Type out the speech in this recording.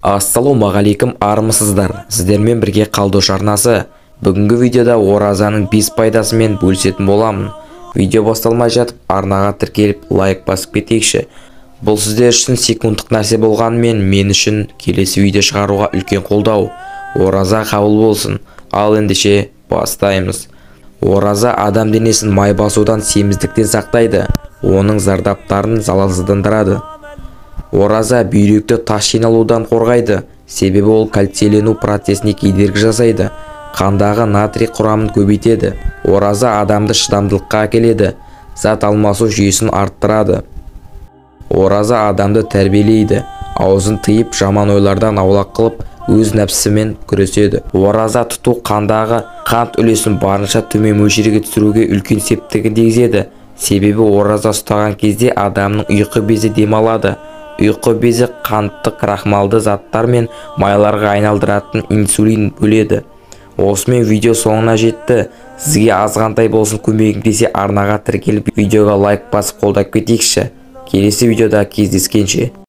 Ассалаумағалейкум, армысыздар. Сіздермен бірге Қалдош арнасы. Бүгінгі видеода оразаның 5 пайдасымен бөлісетін боламын. Видео басталмай жатып, арнаға тіркеліп, лайк басып кетейікші. Бұл сіздер үшін секундтық нәрсе болғанымен, мен үшін келесі видео шығаруға үлкен қолдау. Ораза қабыл болсын. Ал ендеше бастаймыз. Ораза адам денесін май басудан, семіздіктен сақтайды. Оның зардаптарын залалсыздандырады. Ораза бүйректі тас жиналудан қорғайды, себебі ол кальцийлену процесіне кедергі жасайды. Қандағы натрий құрамын көбейтеді. Ораза адамды шыдамдылыққа әкеледі, зат алмасу жүйесін арттырады. Ораза адамды тәрбиелейді, аузын тыйып жаман ойлардан аулақ қылып, өз нәпсімен күреседі. Ораза тұту қандағы қант үлесін барынша төмен мөлшерге түсіруге үлкен септігін тигізеді. Себебі ораза ұстаған кезде адамның ұйқы безі демалады. Ұйқы безі қантты крахмалды заттар мен майларға айналдыратын инсулин бөледі. Осымен видео соңына жетті. Сізге азғантай болсын көмегім тисе арнаға тіркеліп видеоға лайк басып қолдап кетейікші. Келесі видеода кездескенше.